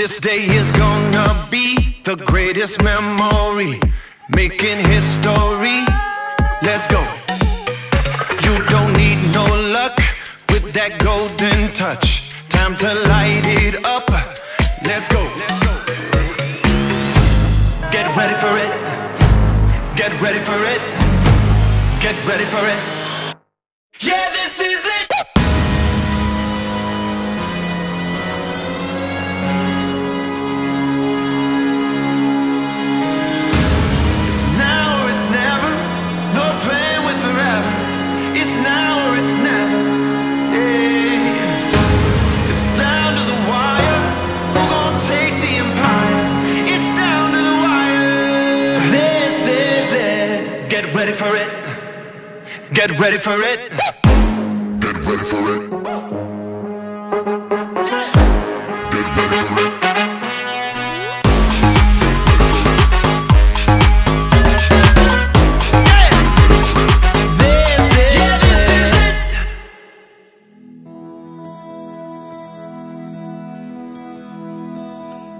This day is gonna be the greatest memory, making history. Let's go. You don't need no luck with that golden touch. Time to light it up. Let's go. Get ready for it. Get ready for it. Get ready for it. Yeah, this is it. It's now or it's never. No playing with forever. It's now or it's never. Yeah. It's down to the wire. Who gon' take the empire? It's down to the wire. This is it. Get ready for it. Get ready for it. Get ready for it. Get ready for it.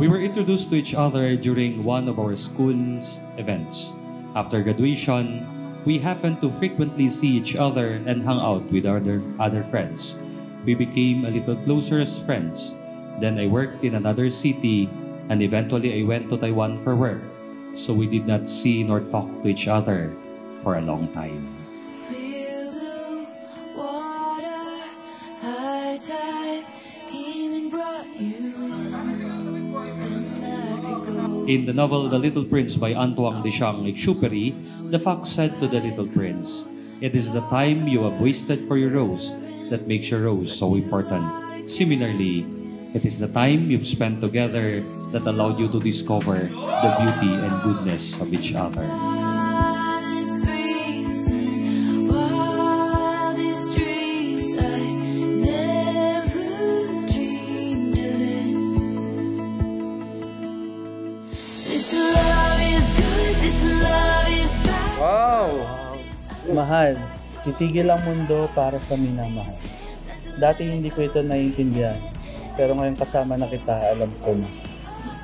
We were introduced to each other during one of our school's events. After graduation, we happened to frequently see each other and hang out with other friends. We became a little closer as friends. Then I worked in another city and eventually I went to Taiwan for work. So we did not see nor talk to each other for a long time. Clear blue water, high tide came and brought you in. In the novel The Little Prince by Antoine de Saint-Exupéry, the fox said to the little prince, "It is the time you have wasted for your rose that makes your rose so important. Similarly, it is the time you've spent together that allowed you to discover the beauty and goodness of each other." Mahal, titigil ang mundo para sa minamahal. Dati hindi ko ito naiintindihan, pero ngayon kasama na kita, alam ko na.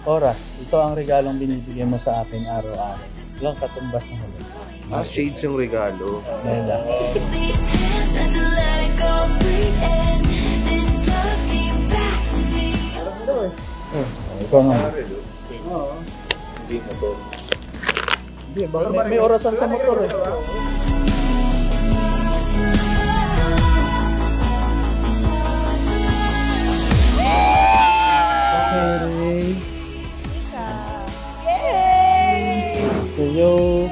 Oras, ito ang regalong binibigyan mo sa akin araw-araw. Walang katumbas ng huli. Shades yung regalo. Nela. Ikaw nga. Hindi mo to. Hindi, may orasan sa motor eh. Ray. Yay! Hello.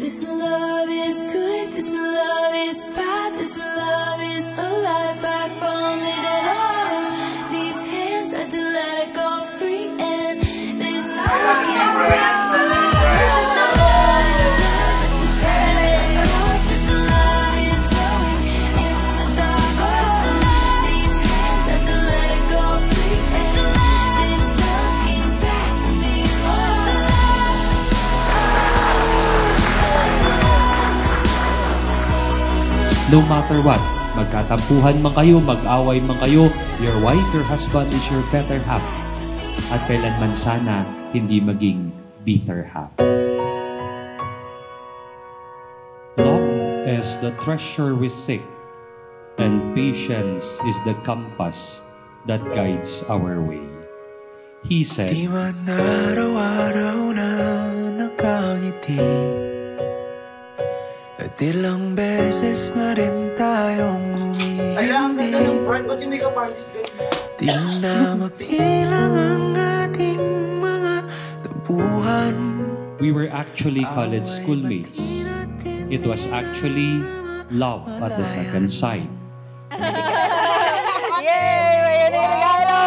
This love is good, this love is bad, this love is alive back from the dead. Oh, these hands had to let it go free, and this love came back to me. This love is never to anymore. This love is glowing in the dark. Oh, these hands had to let it go free, and this love came back to me. No matter what, magkatampuhan man kayo, mag-away man kayo, your wife, your husband is your better half. At kailanman sana hindi maging bitter half. Love is the treasure we seek, and patience is the compass that guides our way. He said, Di man araw-araw na nakangiti, at ilang beses na rin tayong humihindi. Di na mapilang ang ating mga tampuhan. we were actually college schoolmates. It was actually love at the second sight. Yay! May regalo!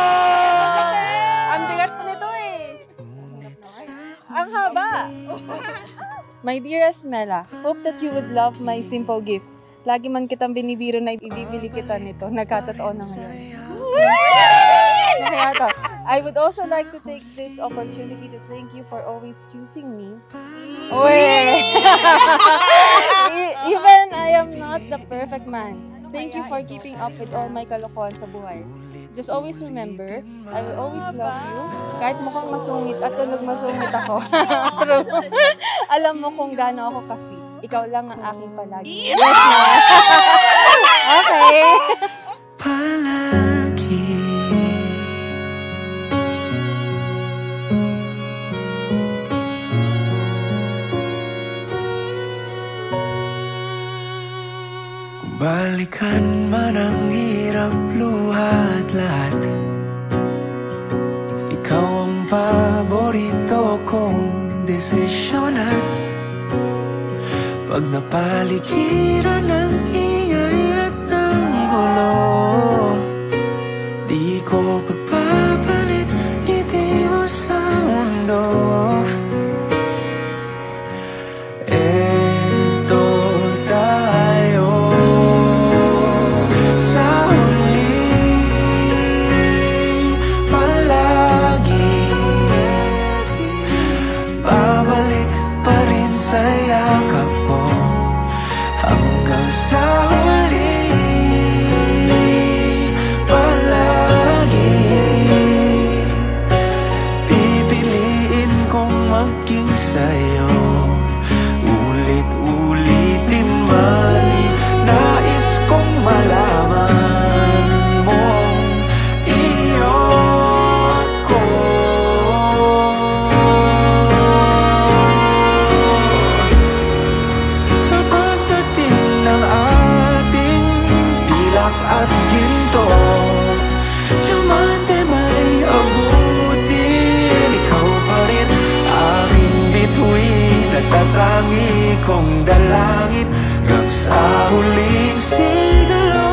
Ang bigat po nito eh. Ang haba. My dearest Mela, hope that you would love my simple gift. Lagi man kitang binibiro na ibibili kita nito. Nagkatotoo na ngayon. Kaya to. I would also like to take this opportunity to thank you for always choosing me. Even I am not the perfect man. Thank you for keeping up with all my kalokohan sa buhay. Just always remember, I will always love you. Kahit mukhang masungit at tunog masungit ako. True. Alam mo kung gaano ako ka-sweet. Ikaw lang ang aking palagi. Yes, no? Okay. Palagi. Kung balikan man ang hirap luhat lahat, ikaw ang paborito kong desisyonan. Pag napaligiran ng ingay at ng gulo, di ko pagpapalit ngiti mo sa mundo. Eto tayo sa huli, palagi babalik pa rin sa yakap mo hanggang sa huli, palagi pipiliin kong maging sa'yo. Ulit-ulitin man, nais kong malaman mong iyo ako. Sa pagdating ng ating pilak at ginto, diamante may abutin, ikaw pa rin aking bituin at tatangi kong dalangin hanggang sa huling siglo.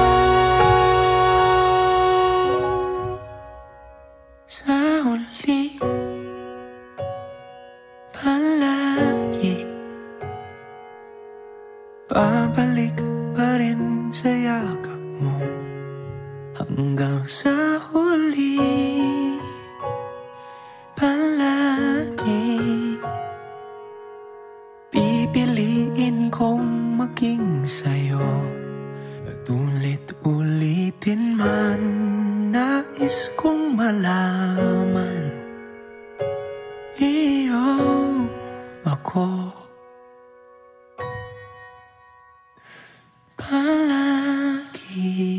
Sa huli, palagi babalik pa rin sa yakap mo hanggang sa huli, palagi pipiliin kong maging sa'yo. At ulit-ulitin man, nais kong malaman iyo ako. Palagi